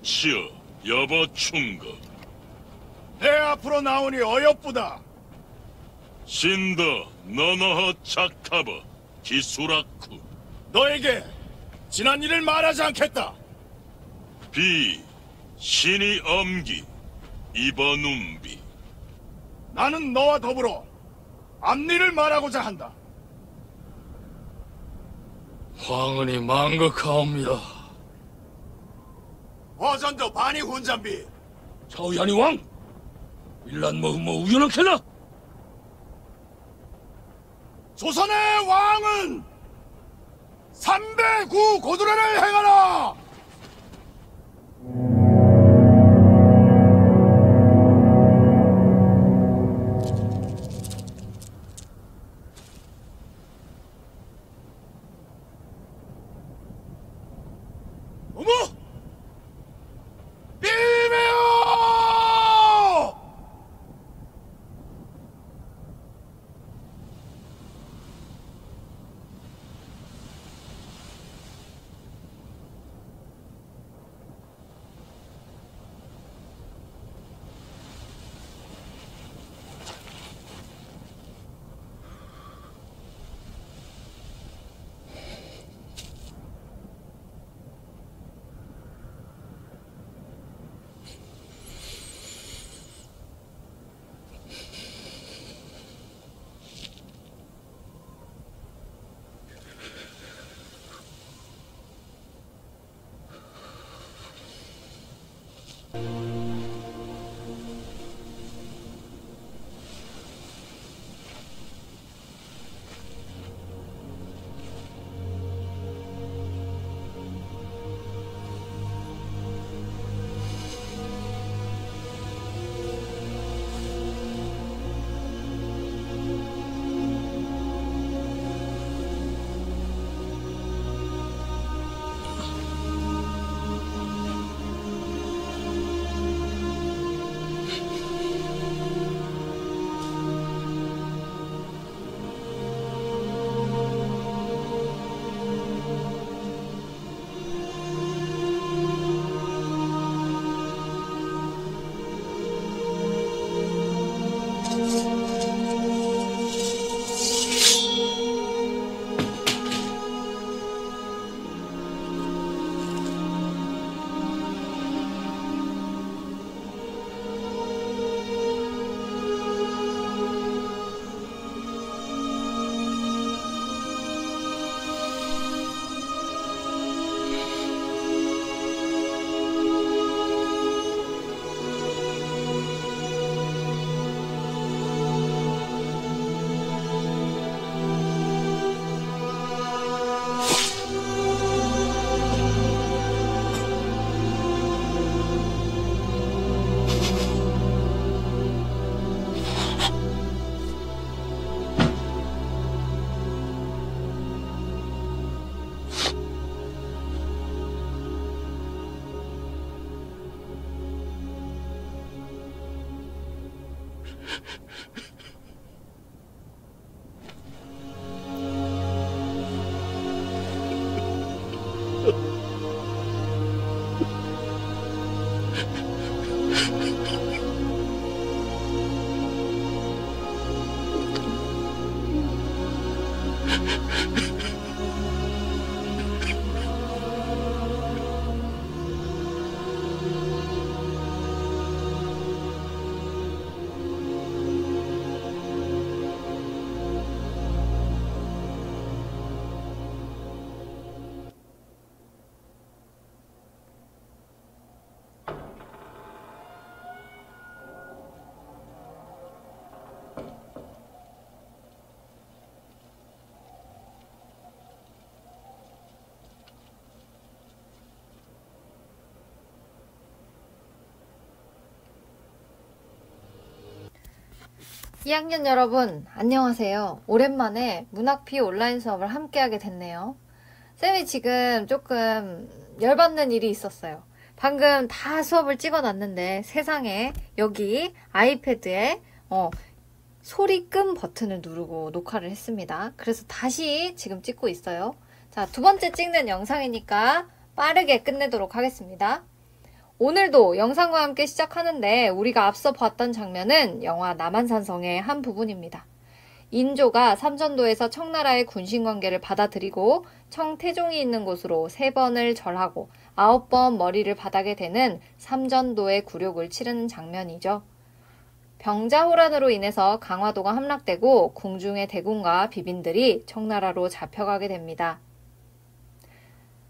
치어 여보 충거 내 앞으로 나오니 어여쁘다. 신더 너너허 착하버 기수라쿠 너에게 지난 일을 말하지 않겠다. 비 신이 엄기 이번움비 나는 너와 더불어 앞일을 말하고자 한다. 황은이 망극하옵니다. 허전도 반이 훈잠비. 저우야니 왕! 일란 뭐 우연하게나? 조선의 왕은 309 고두례를 행하라. 어머! 비메오! 이 학년 여러분 안녕하세요. 오랜만에 문학피 온라인 수업을 함께하게 됐네요. 쌤이 지금 조금 열받는 일이 있었어요. 방금 다 수업을 찍어놨는데 세상에 여기 아이패드에 소리 끔 버튼을 누르고 녹화를 했습니다. 그래서 다시 지금 찍고 있어요. 자, 두 번째 찍는 영상이니까 빠르게 끝내도록 하겠습니다. 오늘도 영상과 함께 시작하는데 우리가 앞서 봤던 장면은 영화 남한산성의 한 부분입니다. 인조가 삼전도에서 청나라의 군신관계를 받아들이고 청태종이 있는 곳으로 3번을 절하고 9번 머리를 바닥에 대는 삼전도의 굴욕을 치르는 장면이죠. 병자호란으로 인해서 강화도가 함락되고 궁중의 대군과 비빈들이 청나라로 잡혀가게 됩니다.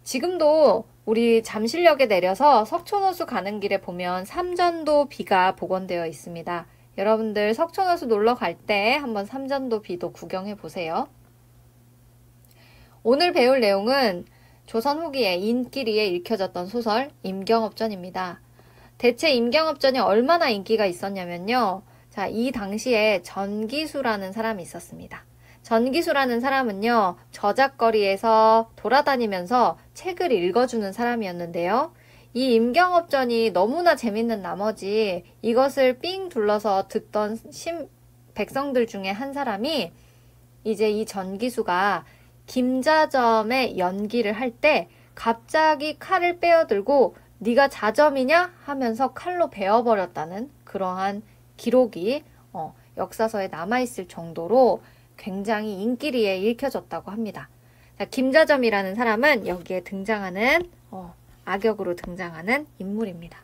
지금도 우리 잠실역에 내려서 석촌호수 가는 길에 보면 삼전도 비가 복원되어 있습니다. 여러분들 석촌호수 놀러 갈 때 한번 삼전도 비도 구경해 보세요. 오늘 배울 내용은 조선 후기에 인기리에 읽혀졌던 소설 임경업전입니다. 대체 임경업전이 얼마나 인기가 있었냐면요. 자, 이 당시에 전기수라는 사람이 있었습니다. 전기수라는 사람은요, 저작거리에서 돌아다니면서 책을 읽어주는 사람이었는데요. 이 임경업전이 너무나 재밌는 나머지 이것을 삥 둘러서 듣던 백성들 중에 한 사람이 이제 이 전기수가 김자점의 연기를 할 때 갑자기 칼을 빼어들고 네가 자점이냐? 하면서 칼로 베어버렸다는 그러한 기록이 역사서에 남아있을 정도로 굉장히 인기리에 읽혀졌다고 합니다. 자, 김자점이라는 사람은 여기에 등장하는 악역으로 등장하는 인물입니다.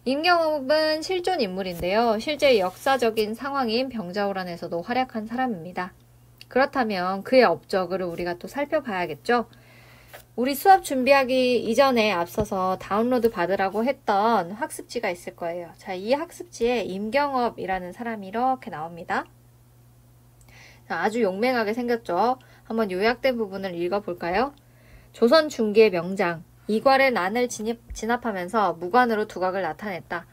임경업은 실존 인물인데요. 실제 역사적인 상황인 병자호란에서도 활약한 사람입니다. 그렇다면 그의 업적을 우리가 또 살펴봐야겠죠. 우리 수업 준비하기 이전에 앞서서 다운로드 받으라고 했던 학습지가 있을 거예요. 자, 이 학습지에 임경업이라는 사람이 이렇게 나옵니다. 자, 아주 용맹하게 생겼죠. 한번 요약된 부분을 읽어볼까요? 조선 중기의 명장, 이괄의 난을 진압하면서 무관으로 두각을 나타냈다.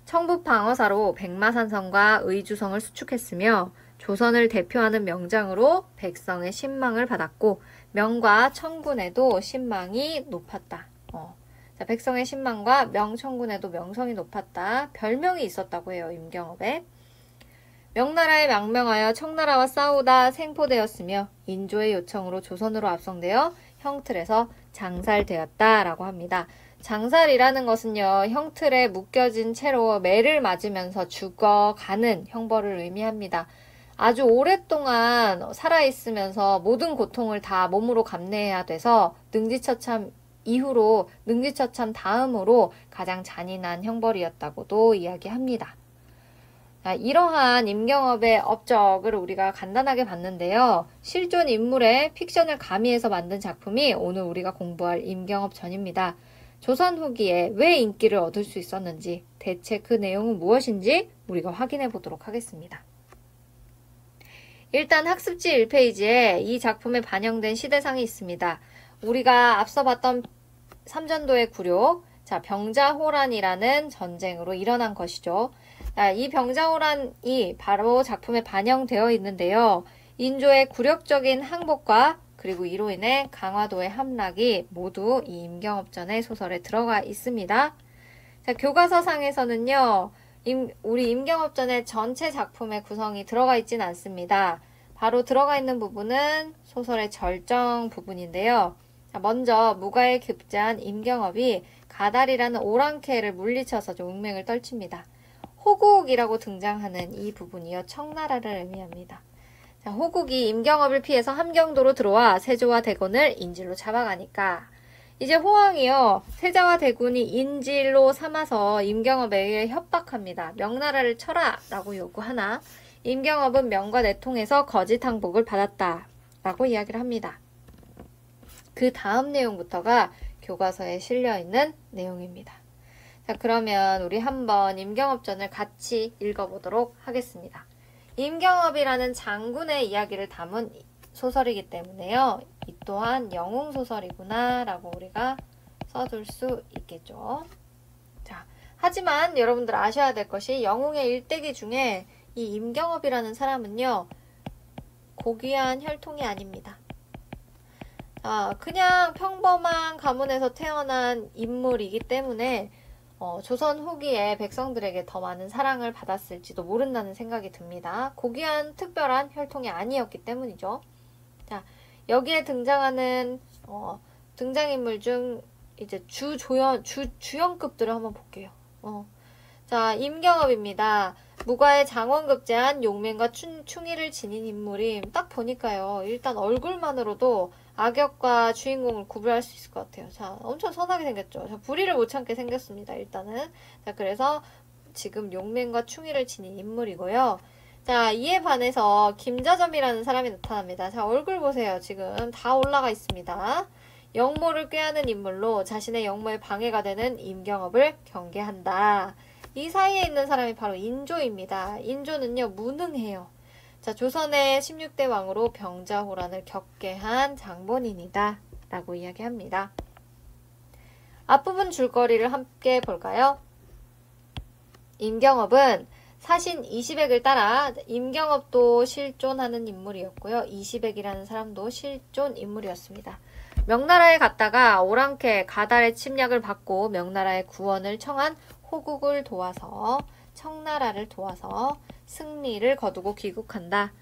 청북 방어사로 백마산성과 의주성을 수축했으며 조선을 대표하는 명장으로 백성의 신망을 받았고 명과 청군에도 신망이 높았다. 자, 백성의 신망과 명청군에도 명성이 높았다. 별명이 있었다고 해요. 임경업에. 명나라에 망명하여 청나라와 싸우다 생포되었으며 인조의 요청으로 조선으로 압송되어 형틀에서 장살되었다라고 합니다. 장살이라는 것은요, 형틀에 묶여진 채로 매를 맞으면서 죽어가는 형벌을 의미합니다. 아주 오랫동안 살아있으면서 모든 고통을 다 몸으로 감내해야 돼서 능지처참 이후로, 능지처참 다음으로 가장 잔인한 형벌이었다고도 이야기합니다. 자, 이러한 임경업의 업적을 우리가 간단하게 봤는데요. 실존 인물의 픽션을 가미해서 만든 작품이 오늘 우리가 공부할 임경업전입니다. 조선 후기에 왜 인기를 얻을 수 있었는지, 대체 그 내용은 무엇인지 우리가 확인해 보도록 하겠습니다. 일단 학습지 1페이지에 이 작품에 반영된 시대상이 있습니다. 우리가 앞서 봤던 삼전도의 굴욕, 자, 병자호란이라는 전쟁으로 일어난 것이죠. 자, 이 병자호란이 바로 작품에 반영되어 있는데요. 인조의 굴욕적인 항복과 그리고 이로 인해 강화도의 함락이 모두 이 임경업전의 소설에 들어가 있습니다. 자, 교과서상에서는요. 우리 임경업전의 전체 작품의 구성이 들어가 있진 않습니다. 바로 들어가 있는 부분은 소설의 절정 부분인데요. 자, 먼저 무가에 급제한 임경업이 가달이라는 오랑캐를 물리쳐서 좀 운명을 떨칩니다. 호국이라고 등장하는 이 부분이요. 청나라를 의미합니다. 자, 호국이 임경업을 피해서 함경도로 들어와 세조와 대군을 인질로 잡아가니까 이제 호왕이요. 세자와 대군이 인질로 삼아서 임경업에게 협박합니다. 명나라를 쳐라! 라고 요구하나 임경업은 명과 내통해서 거짓 항복을 받았다. 라고 이야기를 합니다. 그 다음 내용부터가 교과서에 실려있는 내용입니다. 자, 그러면 우리 한번 임경업전을 같이 읽어보도록 하겠습니다. 임경업이라는 장군의 이야기를 담은 소설이기 때문에요. 이 또한 영웅소설이구나 라고 우리가 써둘 수 있겠죠. 자, 하지만 여러분들 아셔야 될 것이 영웅의 일대기 중에 이 임경업이라는 사람은요. 고귀한 혈통이 아닙니다. 그냥 평범한 가문에서 태어난 인물이기 때문에 조선 후기에 백성들에게 더 많은 사랑을 받았을지도 모른다는 생각이 듭니다. 고귀한 특별한 혈통이 아니었기 때문이죠. 자, 여기에 등장하는 등장인물 중 이제 주연급들을 한번 볼게요. 자, 임경업입니다. 무과의 장원급제한 용맹과 충의를 지닌 인물이 딱 보니까요. 일단 얼굴만으로도 악역과 주인공을 구별할 수 있을 것 같아요. 자, 엄청 선하게 생겼죠. 자, 불의를 못 참게 생겼습니다. 일단은. 자, 그래서 지금 용맹과 충의를 지닌 인물이고요. 자, 이에 반해서 김자점이라는 사람이 나타납니다. 자, 얼굴 보세요. 지금 다 올라가 있습니다. 영모를 꾀하는 인물로 자신의 영모에 방해가 되는 임경업을 경계한다. 이 사이에 있는 사람이 바로 인조입니다. 인조는요, 무능해요. 자, 조선의 16대 왕으로 병자호란을 겪게 한 장본인이다. 라고 이야기합니다. 앞부분 줄거리를 함께 볼까요? 임경업은 사신 이시백을 따라 임경업도 실존하는 인물이었고요. 이시백이라는 사람도 실존 인물이었습니다. 명나라에 갔다가 오랑캐 가달의 침략을 받고 명나라의 구원을 청한 호국을 도와서 청나라를 도와서 승리를 거두고 귀국한다.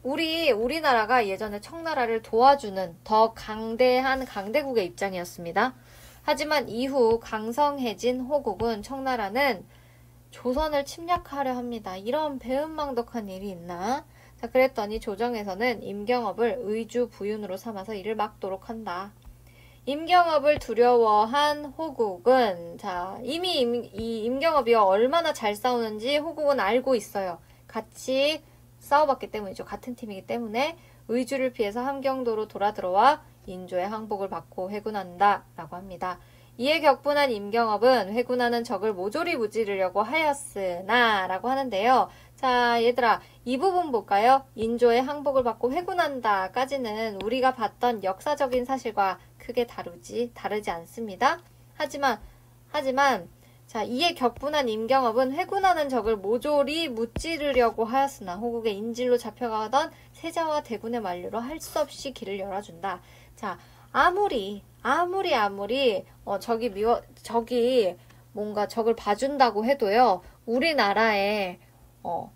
우리나라가 예전에 청나라를 도와주는 더 강대한 강대국의 입장이었습니다. 하지만 이후 강성해진 호국은 청나라는 조선을 침략하려 합니다. 이런 배은망덕한 일이 있나? 자, 그랬더니 조정에서는 임경업을 의주 부윤으로 삼아서 이를 막도록 한다. 임경업을 두려워한 호국은 자, 이미 이 임경업이 얼마나 잘 싸우는지 호국은 알고 있어요. 같이 싸워봤기 때문이죠. 같은 팀이기 때문에 의주를 피해서 함경도로 돌아들어와 인조의 항복을 받고 회군한다 라고 합니다. 이에 격분한 임경업은 회군하는 적을 모조리 무찌르려고 하였으나 라고 하는데요. 자, 얘들아, 이 부분 볼까요? 인조의 항복을 받고 회군한다 까지는 우리가 봤던 역사적인 사실과 크게 다르지 않습니다. 하지만 자, 이에 격분한 임경업은 회군하는 적을 모조리 무찌르려고 하였으나 호국의 인질로 잡혀가던 세자와 대군의 만류로 할 수 없이 길을 열어준다. 자, 아무리 적이 뭔가 적을 봐준다고 해도요. 우리나라에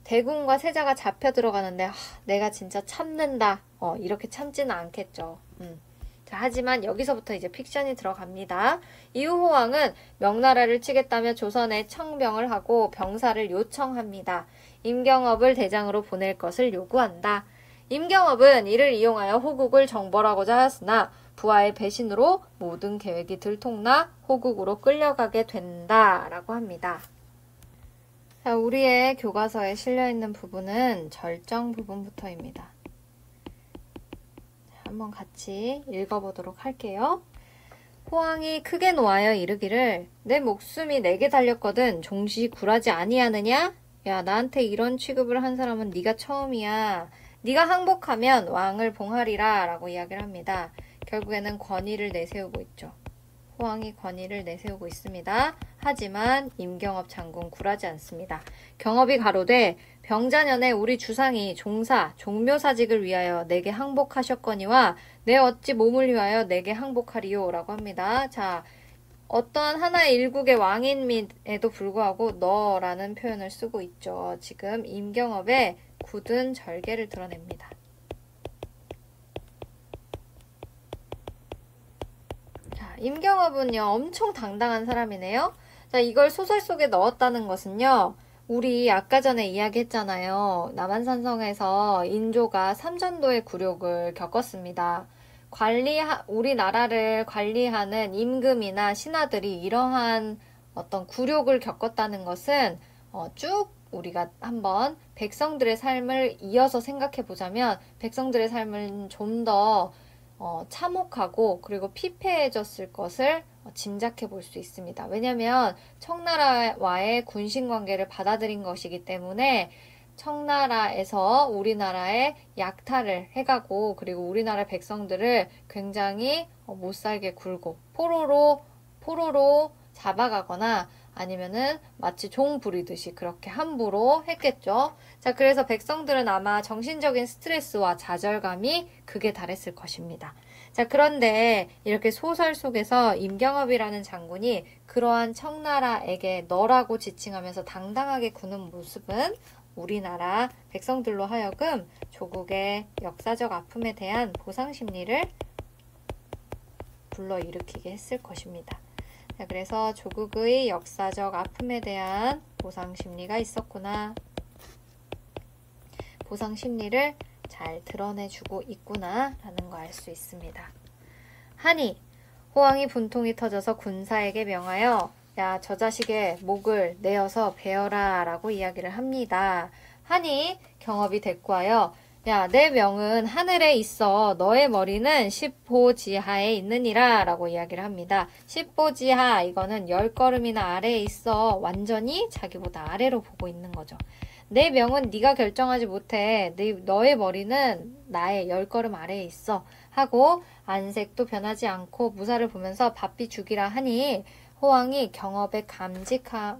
대군과 세자가 잡혀 들어가는데 내가 진짜 참는다. 이렇게 참지는 않겠죠. 자, 하지만 여기서부터 이제 픽션이 들어갑니다. 이후 호왕은 명나라를 치겠다며 조선에 청병을 하고 병사를 요청합니다. 임경업을 대장으로 보낼 것을 요구한다. 임경업은 이를 이용하여 호국을 정벌하고자 하였으나 부하의 배신으로 모든 계획이 들통나 호국으로 끌려가게 된다라고 합니다. 자, 우리의 교과서에 실려있는 부분은 절정 부분부터입니다. 한번 같이 읽어보도록 할게요. 호왕이 크게 노하여 이르기를 내 목숨이 내게 달렸거든 종시 굴하지 아니하느냐? 야, 나한테 이런 취급을 한 사람은 네가 처음이야. 네가 항복하면 왕을 봉하리라 라고 이야기를 합니다. 결국에는 권위를 내세우고 있죠. 호왕이 권위를 내세우고 있습니다. 하지만 임경업 장군 굴하지 않습니다. 경업이 가로되 병자년에 우리 주상이 종묘사직을 위하여 내게 항복하셨거니와 내 어찌 몸을 위하여 내게 항복하리요 라고 합니다. 자, 어떤 하나의 일국의 왕인임에도 불구하고 너라는 표현을 쓰고 있죠. 지금 임경업의 굳은 절개를 드러냅니다. 임경업은요, 엄청 당당한 사람이네요. 자, 이걸 소설 속에 넣었다는 것은요, 우리 아까 전에 이야기했잖아요. 남한산성에서 인조가 삼전도의 굴욕을 겪었습니다. 우리나라를 관리하는 임금이나 신하들이 이러한 어떤 굴욕을 겪었다는 것은 쭉 우리가 한번 백성들의 삶을 이어서 생각해 보자면 백성들의 삶은 좀 더 참혹하고 그리고 피폐해졌을 것을 짐작해 볼 수 있습니다. 왜냐하면 청나라와의 군신관계를 받아들인 것이기 때문에 청나라에서 우리나라에 약탈을 해가고 그리고 우리나라 백성들을 굉장히 못살게 굴고 포로로 잡아가거나 아니면은 마치 종 부리듯이 그렇게 함부로 했겠죠. 자, 그래서 백성들은 아마 정신적인 스트레스와 좌절감이 극에 달했을 것입니다. 자, 그런데 이렇게 소설 속에서 임경업이라는 장군이 그러한 청나라에게 너라고 지칭하면서 당당하게 구는 모습은 우리나라 백성들로 하여금 조국의 역사적 아픔에 대한 보상 심리를 불러일으키게 했을 것입니다. 자, 그래서 조국의 역사적 아픔에 대한 보상 심리가 있었구나. 보상 심리를 잘 드러내주고 있구나 라는 거 알 수 있습니다. 하니 호황이 분통이 터져서 군사에게 명하여 야, 저 자식의 목을 내어서 베어라 라고 이야기를 합니다. 하니 경업이 대꾸하여 야, 내 명은 하늘에 있어. 너의 머리는 10보 지하에 있느니라 라고 이야기를 합니다. 10보 지하, 이거는 10걸음이나 아래에 있어. 완전히 자기보다 아래로 보고 있는 거죠. 내 명은 네가 결정하지 못해. 너의 머리는 나의 10걸음 아래에 있어. 하고 안색도 변하지 않고 무사를 보면서 바삐 죽이라 하니 호황이 경업의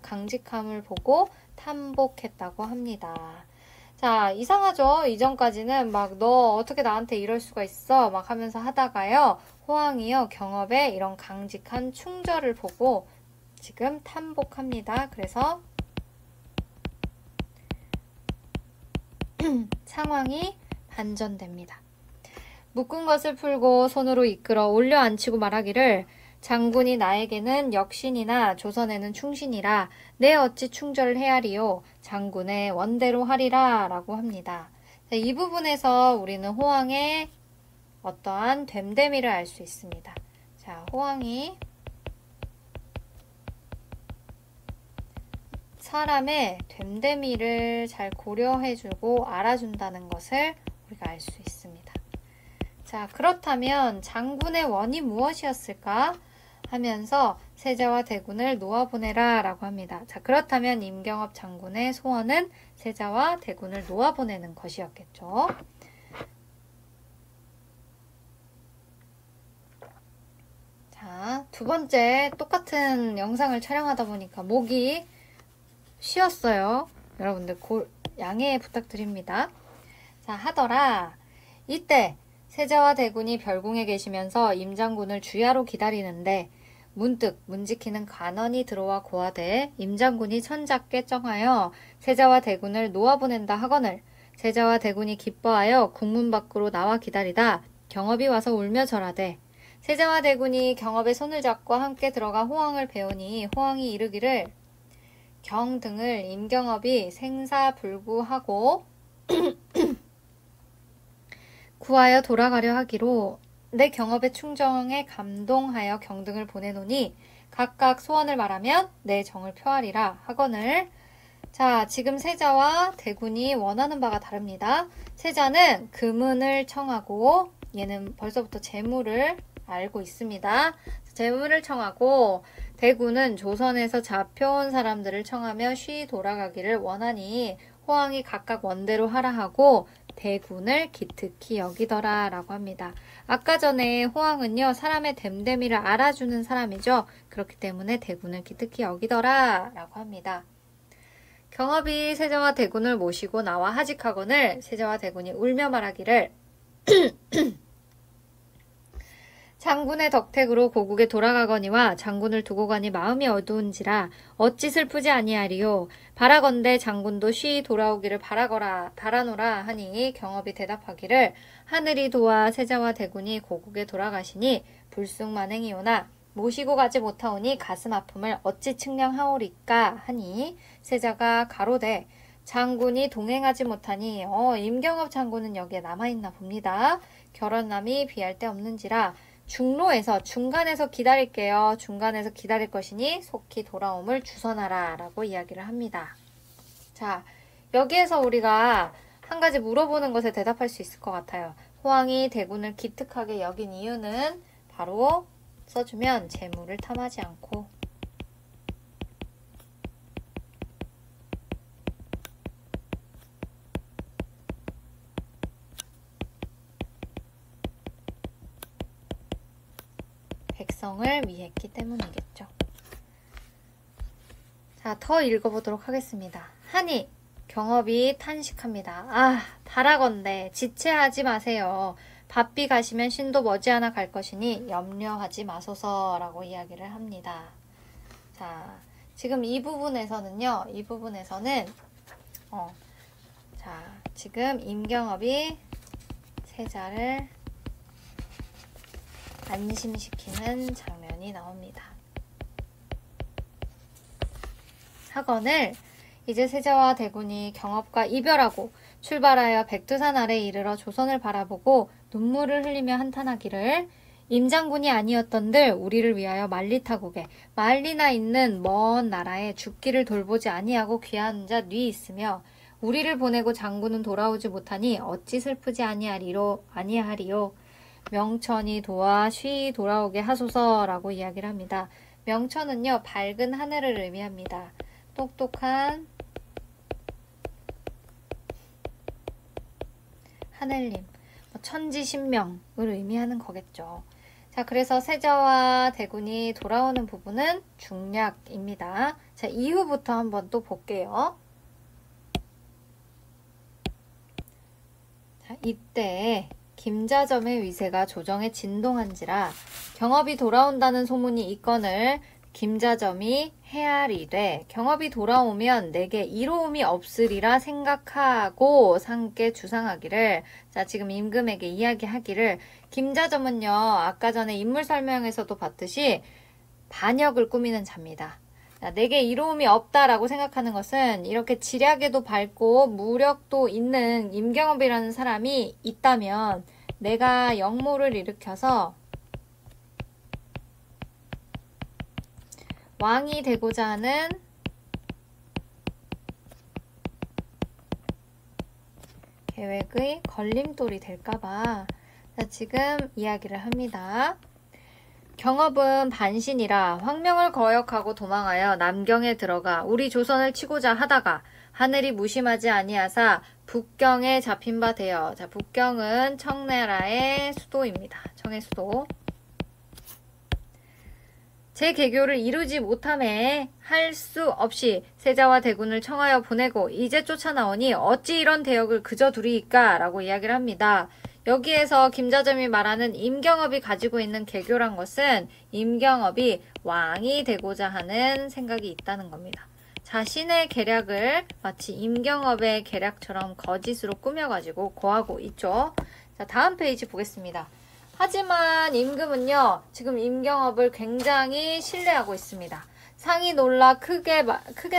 강직함을 보고 탐복했다고 합니다. 자, 이상하죠? 이전까지는 막 너 어떻게 나한테 이럴 수가 있어? 막 하면서 하다가요. 호황이요. 경업의 이런 강직한 충절을 보고 지금 탐복합니다. 그래서 상황이 반전됩니다. 묶은 것을 풀고 손으로 이끌어 올려 앉히고 말하기를 장군이 나에게는 역신이나 조선에는 충신이라 내 어찌 충절을 헤아리요. 장군의 원대로 하리라 라고 합니다. 자, 이 부분에서 우리는 호황의 어떠한 됨됨이를 알 수 있습니다. 자, 호황이 사람의 됨됨이를 잘 고려해주고 알아준다는 것을 우리가 알 수 있습니다. 자, 그렇다면 장군의 원이 무엇이었을까? 하면서 세자와 대군을 놓아보내라 라고 합니다. 자, 그렇다면 임경업 장군의 소원은 세자와 대군을 놓아보내는 것이었겠죠. 자, 두 번째 똑같은 영상을 촬영하다 보니까 목이 쉬었어요. 여러분들 양해 부탁드립니다. 자, 하더라. 이때 세자와 대군이 별궁에 계시면서 임장군을 주야로 기다리는데 문득 문지키는 간언이 들어와 고하되 임장군이 천작게 정하여 세자와 대군을 놓아보낸다 하거늘 세자와 대군이 기뻐하여 국문 밖으로 나와 기다리다 경업이 와서 울며 절하되 세자와 대군이 경업의 손을 잡고 함께 들어가 호황을 배우니 호황이 이르기를 경등을 임경업이 생사불구하고 구하여 돌아가려 하기로 내 경업의 충정에 감동하여 경등을 보내노니 각각 소원을 말하면 내 정을 표하리라 하거늘. 자, 지금 세자와 대군이 원하는 바가 다릅니다. 세자는 금은을 청하고 얘는 벌써부터 재물을 알고 있습니다. 재물을 청하고 대군은 조선에서 잡혀온 사람들을 청하며 쉬 돌아가기를 원하니 호황이 각각 원대로 하라 하고 대군을 기특히 여기더라 라고 합니다. 아까 전에 호황은요 사람의 됨됨이를 알아주는 사람이죠. 그렇기 때문에 대군을 기특히 여기더라 라고 합니다. 경업이 세자와 대군을 모시고 나와 하직하거늘 세자와 대군이 울며 말하기를 장군의 덕택으로 고국에 돌아가거니와 장군을 두고 가니 마음이 어두운지라 어찌 슬프지 아니하리요. 바라건대 장군도 쉬 돌아오기를 바라노라 하니 경업이 대답하기를 하늘이 도와 세자와 대군이 고국에 돌아가시니 불쑥만행이오나 모시고 가지 못하오니 가슴 아픔을 어찌 측량하오리까 하니 세자가 가로되 장군이 동행하지 못하니 임경업 장군은 여기에 남아있나 봅니다. 결혼남이 비할 데 없는지라 중간에서 기다릴게요. 중간에서 기다릴 것이니 속히 돌아옴을 주선하라 라고 이야기를 합니다. 자, 여기에서 우리가 한 가지 물어보는 것에 대답할 수 있을 것 같아요. 호황이 대군을 기특하게 여긴 이유는 바로 써주면 재물을 탐하지 않고 백성을 위했기 때문이겠죠. 자, 더 읽어보도록 하겠습니다. 하니 경업이 탄식합니다. 아, 바라건대 지체하지 마세요. 바삐 가시면 신도 머지않아 갈 것이니 염려하지 마소서라고 이야기를 합니다. 자, 지금 이 부분에서는요. 자, 지금 임경업이 세자를 안심시키는 장면이 나옵니다. 하건을 이제 세자와 대군이 경업과 이별하고 출발하여 백두산 아래 이르러 조선을 바라보고 눈물을 흘리며 한탄하기를 임장군이 아니었던들 우리를 위하여 만리타국에 만리나 있는 먼 나라에 죽기를 돌보지 아니하고 귀한 자 뉘 있으며 우리를 보내고 장군은 돌아오지 못하니 어찌 슬프지 아니하리요. 명천이 도와 쉬 돌아오게 하소서라고 이야기를 합니다. 명천은요, 밝은 하늘을 의미합니다. 똑똑한 하늘님, 천지신명을 의미하는 거겠죠. 자, 그래서 세자와 대군이 돌아오는 부분은 중략입니다. 자, 이후부터 한번 또 볼게요. 자, 이때 김자점의 위세가 조정에 진동한지라 경업이 돌아온다는 소문이 있거늘 김자점이 헤아리되 경업이 돌아오면 내게 이로움이 없으리라 생각하고 상께 주상하기를, 자, 지금 임금에게 이야기하기를, 김자점은요, 아까 전에 인물 설명에서도 봤듯이 반역을 꾸미는 자입니다. 자, 내게 이로움이 없다라고 생각하는 것은 이렇게 지략에도 밝고 무력도 있는 임경업이라는 사람이 있다면 내가 역모를 일으켜서 왕이 되고자 하는 계획의 걸림돌이 될까봐 지금 이야기를 합니다. 경업은 반신이라 황명을 거역하고 도망하여 남경에 들어가 우리 조선을 치고자 하다가 하늘이 무심하지 아니하사 북경에 잡힌 바 되어, 자, 북경은 청나라의 수도입니다. 청의 수도. 제 개교를 이루지 못함에 할 수 없이 세자와 대군을 청하여 보내고 이제 쫓아나오니 어찌 이런 대역을 그저 두리이까? 라고 이야기를 합니다. 여기에서 김자점이 말하는 임경업이 가지고 있는 개교란 것은 임경업이 왕이 되고자 하는 생각이 있다는 겁니다. 자신의 계략을 마치 임경업의 계략처럼 거짓으로 꾸며가지고 고하고 있죠. 자, 다음 페이지 보겠습니다. 하지만 임금은요, 지금 임경업을 굉장히 신뢰하고 있습니다. 상이 놀라 크게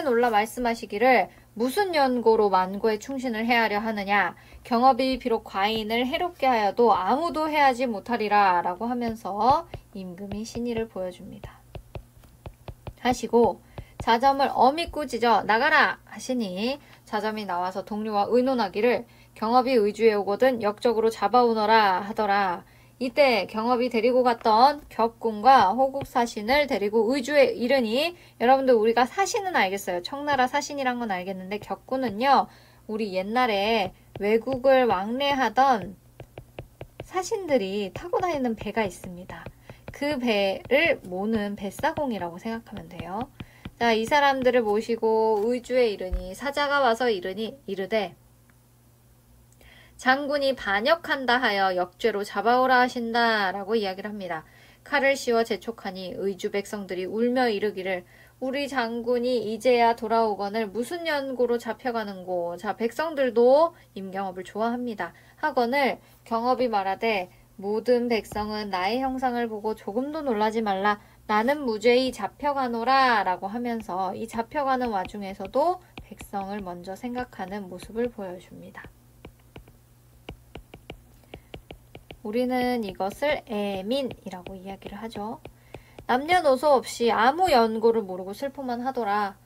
놀라 말씀하시기를 무슨 연고로 만고에 충신을 해하려 하느냐. 경업이 비록 과인을 해롭게 하여도 아무도 해하지 못하리라 라고 하면서 임금이 신의를 보여줍니다. 하시고 자점을 엄히 꾸짖어 나가라 하시니 자점이 나와서 동료와 의논하기를 경업이 의주에 오거든 역적으로 잡아오너라 하더라. 이때 경업이 데리고 갔던 격군과 호국 사신을 데리고 의주에 이르니, 여러분들 우리가 사신은 알겠어요. 청나라 사신이란 건 알겠는데 격군은요, 우리 옛날에 외국을 왕래하던 사신들이 타고 다니는 배가 있습니다. 그 배를 모는 뱃사공이라고 생각하면 돼요. 자, 이 사람들을 모시고 의주에 이르니 사자가 와서 이르되 장군이 반역한다 하여 역죄로 잡아오라 하신다 라고 이야기를 합니다. 칼을 씌워 재촉하니 의주 백성들이 울며 이르기를 우리 장군이 이제야 돌아오거늘 무슨 연고로 잡혀가는고. 자, 백성들도 임경업을 좋아합니다. 하거늘 경업이 말하되 모든 백성은 나의 형상을 보고 조금도 놀라지 말라. 나는 무죄히 잡혀가노라 라고 하면서 이 잡혀가는 와중에서도 백성을 먼저 생각하는 모습을 보여줍니다. 우리는 이것을 애민이라고 이야기를 하죠. 남녀노소 없이 아무 연고를 모르고 슬퍼만 하더라.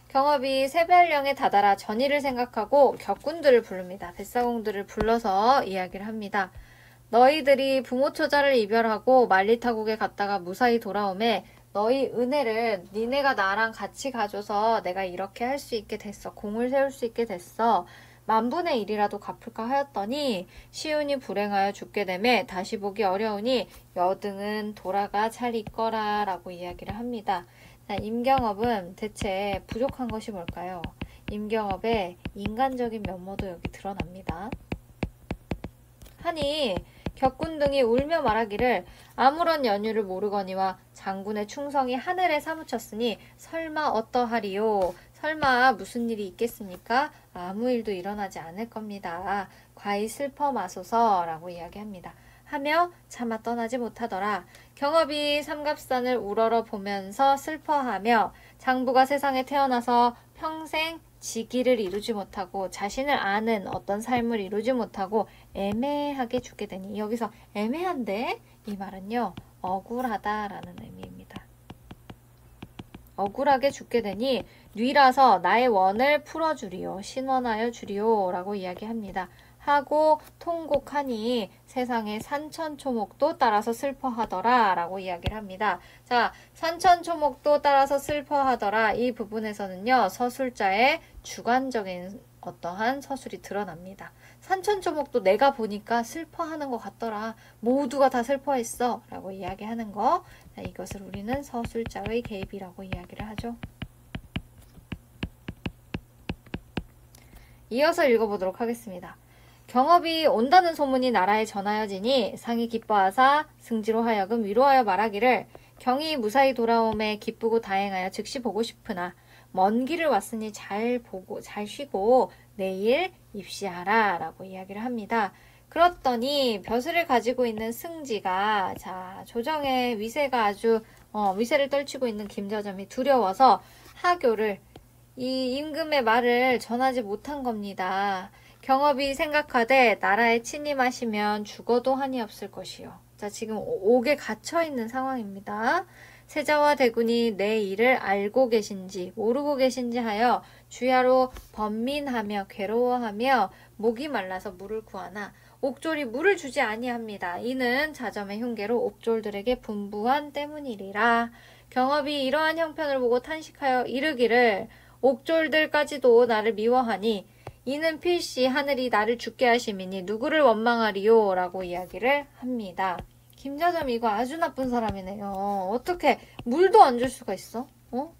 경업이 세발령에 다다라 전의를 생각하고 격군들을 부릅니다. 뱃사공들을 불러서 이야기를 합니다. 너희들이 부모 처자를 이별하고 만리타국에 갔다가 무사히 돌아오매 너희 은혜를 니네가 나랑 같이 가줘서 내가 이렇게 할 수 있게 됐어. 공을 세울 수 있게 됐어. 10,000분의 1이라도 갚을까 하였더니 시운이 불행하여 죽게 되매 다시 보기 어려우니 여등은 돌아가 잘 있거라 라고 이야기를 합니다. 자, 임경업은 대체 부족한 것이 뭘까요? 임경업의 인간적인 면모도 여기 드러납니다. 하니 격군 등이 울며 말하기를 아무런 연유를 모르거니와 장군의 충성이 하늘에 사무쳤으니 설마 어떠하리요. 설마 무슨 일이 있겠습니까? 아무 일도 일어나지 않을 겁니다. 과히 슬퍼 마소서 라고 이야기합니다. 하며 차마 떠나지 못하더라. 경업이 삼갑산을 우러러 보면서 슬퍼하며 장부가 세상에 태어나서 평생 지기를 이루지 못하고 자신을 아는 어떤 삶을 이루지 못하고 애매하게 죽게 되니, 여기서 애매한데 이 말은요 억울하다라는 의미입니다. 억울하게 죽게 되니 뉘라서 나의 원을 풀어주리요 신원하여 주리요 라고 이야기합니다. 하고 통곡하니 세상에 산천초목도 따라서 슬퍼하더라 라고 이야기를 합니다. 자, 산천초목도 따라서 슬퍼하더라 이 부분에서는요 서술자의 주관적인 어떠한 서술이 드러납니다. 산천초목도 내가 보니까 슬퍼하는 것 같더라. 모두가 다 슬퍼했어 라고 이야기하는 거. 자, 이것을 우리는 서술자의 개입이라고 이야기를 하죠. 이어서 읽어보도록 하겠습니다. 경업이 온다는 소문이 나라에 전하여지니 상이 기뻐하사 승지로 하여금 위로하여 말하기를 경이 무사히 돌아옴에 기쁘고 다행하여 즉시 보고 싶으나 먼 길을 왔으니 잘 보고 잘 쉬고 내일 입시하라 라고 이야기를 합니다. 그렇더니 벼슬을 가지고 있는 승지가 자 조정의 위세가 아주 위세를 떨치고 있는 김저점이 두려워서 하교를 이 임금의 말을 전하지 못한 겁니다. 경업이 생각하되 나라에 침입하시면 죽어도 한이 없을 것이요. 자, 지금 옥에 갇혀있는 상황입니다. 세자와 대군이 내 일을 알고 계신지 모르고 계신지 하여 주야로 번민하며 괴로워하며 목이 말라서 물을 구하나 옥졸이 물을 주지 아니합니다. 이는 자점의 흉계로 옥졸들에게 분부한 때문이리라. 경업이 이러한 형편을 보고 탄식하여 이르기를 옥졸들까지도 나를 미워하니 이는 필시 하늘이 나를 죽게 하심이니 누구를 원망하리요 라고 이야기를 합니다. 김자점 이거 아주 나쁜 사람이네요. 어떻게 물도 안 줄 수가 있어?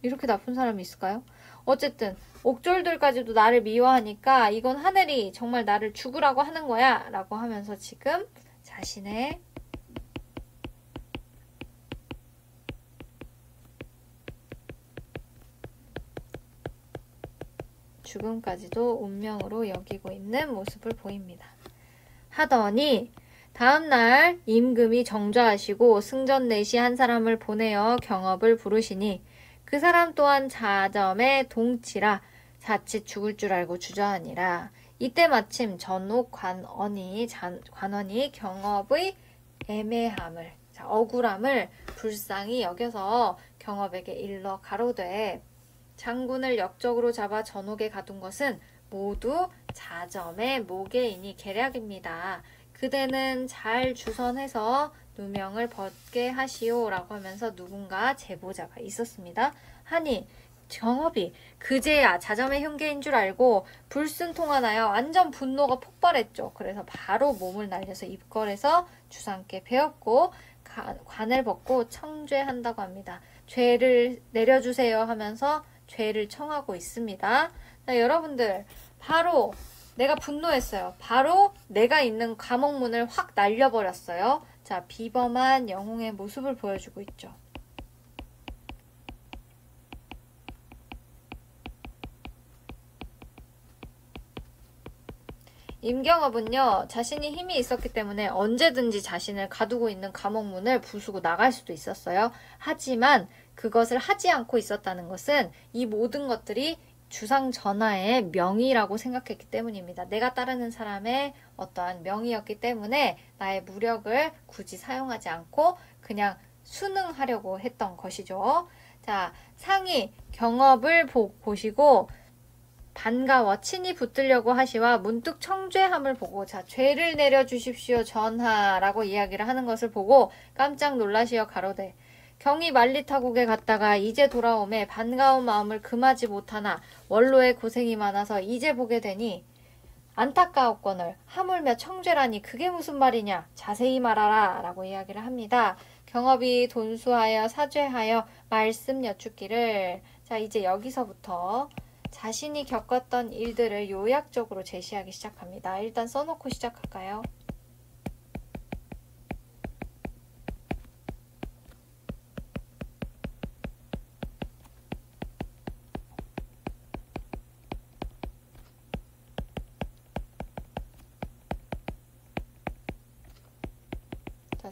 이렇게 나쁜 사람이 있을까요? 어쨌든 옥졸들까지도 나를 미워하니까 이건 하늘이 정말 나를 죽으라고 하는 거야 라고 하면서 지금 자신의 죽음까지도 운명으로 여기고 있는 모습을 보입니다. 하더니 다음날 임금이 정좌하시고 승전 내시 한 사람을 보내어 경업을 부르시니 그 사람 또한 자점의 동치라 자칫 죽을 줄 알고 주저하니라. 이때 마침 전옥 관원이 경업의 애매함을 억울함을 불쌍히 여겨서 경업에게 일러 가로되 장군을 역적으로 잡아 전옥에 가둔 것은 모두 자점의 모계이니 계략입니다. 그대는 잘 주선해서 누명을 벗게 하시오 라고 하면서 누군가 제보자가 있었습니다. 하니 경업이 그제야 자점의 흉계인 줄 알고 불순통하나요 완전 분노가 폭발했죠. 그래서 바로 몸을 날려서 입걸에서 주상께 베었고 관을 벗고 청죄한다고 합니다. 죄를 내려주세요 하면서 죄를 청하고 있습니다. 자, 여러분들 바로 내가 분노했어요. 바로 내가 있는 감옥문을 확 날려버렸어요. 자, 비범한 영웅의 모습을 보여주고 있죠. 임경업은요, 자신이 힘이 있었기 때문에 언제든지 자신을 가두고 있는 감옥문을 부수고 나갈 수도 있었어요. 하지만 그것을 하지 않고 있었다는 것은 이 모든 것들이 주상 전하의 명의라고 생각했기 때문입니다. 내가 따르는 사람의 어떠한 명의였기 때문에 나의 무력을 굳이 사용하지 않고 그냥 순응하려고 했던 것이죠. 자, 상이 경업을 보시고 반가워 친히 붙들려고 하시와 문득 청죄함을 보고 자 죄를 내려주십시오 전하라고 이야기를 하는 것을 보고 깜짝 놀라시어 가로되 경이 만리타국에 갔다가 이제 돌아오매 반가운 마음을 금하지 못하나 원로의 고생이 많아서 이제 보게 되니 안타까웠거늘 하물며 청죄라니 그게 무슨 말이냐 자세히 말하라 라고 이야기를 합니다. 경업이 돈수하여 사죄하여 말씀 여쭙기를 자 이제 여기서부터 자신이 겪었던 일들을 요약적으로 제시하기 시작합니다. 일단 써놓고 시작할까요?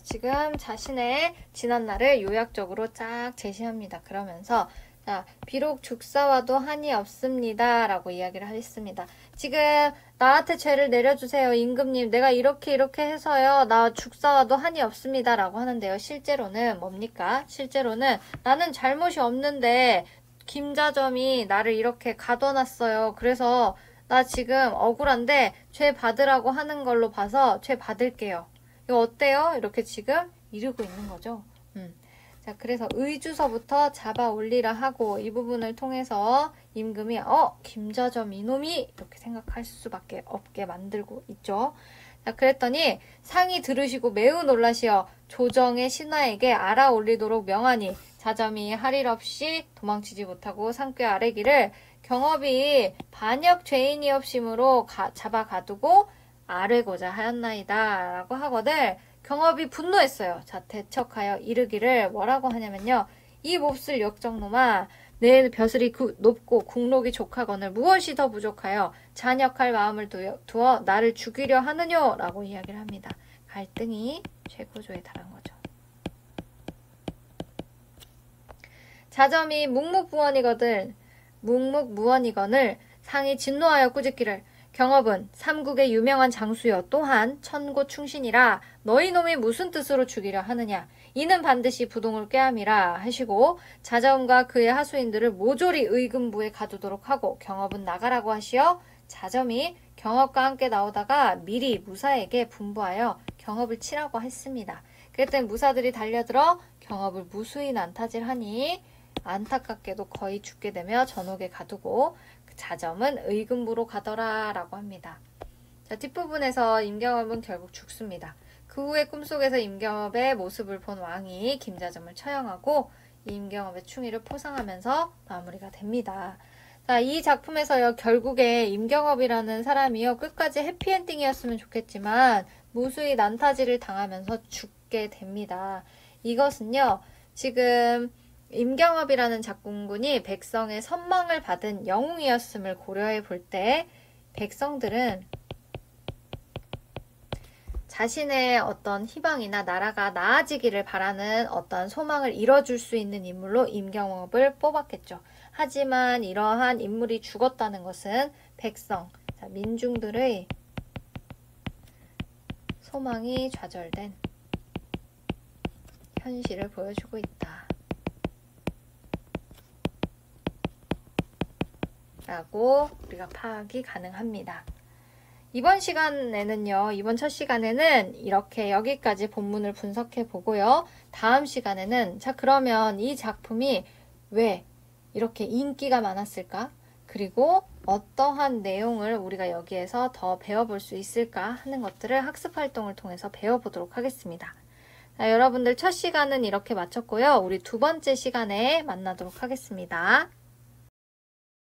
지금 자신의 지난날을 요약적으로 쫙 제시합니다. 그러면서 자, 비록 죽사와도 한이 없습니다. 라고 이야기를 했습니다. 지금 나한테 죄를 내려주세요. 임금님. 내가 이렇게 해서요. 나 죽사와도 한이 없습니다. 라고 하는데요. 실제로는 뭡니까? 실제로는 나는 잘못이 없는데 김자점이 나를 이렇게 가둬놨어요. 그래서 나 지금 억울한데 죄 받으라고 하는 걸로 봐서 죄 받을게요. 이거 어때요? 이렇게 지금 이르고 있는 거죠. 자, 그래서 의주서부터 잡아 올리라 하고 이 부분을 통해서 임금이 김자점 이놈이 이렇게 생각할 수밖에 없게 만들고 있죠. 자, 그랬더니 상이 들으시고 매우 놀라시어 조정의 신하에게 알아 올리도록 명하니 자점이 할 일 없이 도망치지 못하고 상께 아뢰기를 경업이 반역 죄인이옵심으로 잡아 가두고 아뢰고자 하였나이다 라고 하거늘 경업이 분노했어요. 자, 대척하여 이르기를 뭐라고 하냐면요. 이 몹쓸 역정놈아, 내 벼슬이 높고 국록이 족하거늘 무엇이 더 부족하여 잔역할 마음을 두어 나를 죽이려 하느뇨? 라고 이야기를 합니다. 갈등이 최고조에 달한 거죠. 자점이 묵묵무원이거늘 상이 진노하여 꾸짖기를 경업은 삼국의 유명한 장수여 또한 천고 충신이라 너희 놈이 무슨 뜻으로 죽이려 하느냐 이는 반드시 부동을 꾀함이라 하시고 자점과 그의 하수인들을 모조리 의금부에 가두도록 하고 경업은 나가라고 하시어 자점이 경업과 함께 나오다가 미리 무사에게 분부하여 경업을 치라고 했습니다. 그랬더니 무사들이 달려들어 경업을 무수히 난타질하니 안타깝게도 거의 죽게 되며 전옥에 가두고 자점은 의금부로 가더라 라고 합니다. 자, 뒷부분에서 임경업은 결국 죽습니다. 그 후에 꿈속에서 임경업의 모습을 본 왕이 김자점을 처형하고 임경업의 충의를 포상하면서 마무리가 됩니다. 자, 이 작품에서요, 결국에 임경업이라는 사람이요, 끝까지 해피엔딩이었으면 좋겠지만 무수히 난타질을 당하면서 죽게 됩니다. 이것은요, 지금 임경업이라는 작군군이 백성의 선망을 받은 영웅이었음을 고려해 볼 때 백성들은 자신의 어떤 희망이나 나라가 나아지기를 바라는 어떤 소망을 이뤄줄 수 있는 인물로 임경업을 뽑았겠죠. 하지만 이러한 인물이 죽었다는 것은 백성, 민중들의 소망이 좌절된 현실을 보여주고 있다. 라고 우리가 파악이 가능합니다. 이번 시간에는요, 이번 첫 시간에는 이렇게 여기까지 본문을 분석해 보고요. 다음 시간에는 자, 그러면 이 작품이 왜 이렇게 인기가 많았을까? 그리고 어떠한 내용을 우리가 여기에서 더 배워볼 수 있을까 하는 것들을 학습 활동을 통해서 배워보도록 하겠습니다. 자, 여러분들 첫 시간은 이렇게 마쳤고요. 우리 두 번째 시간에 만나도록 하겠습니다.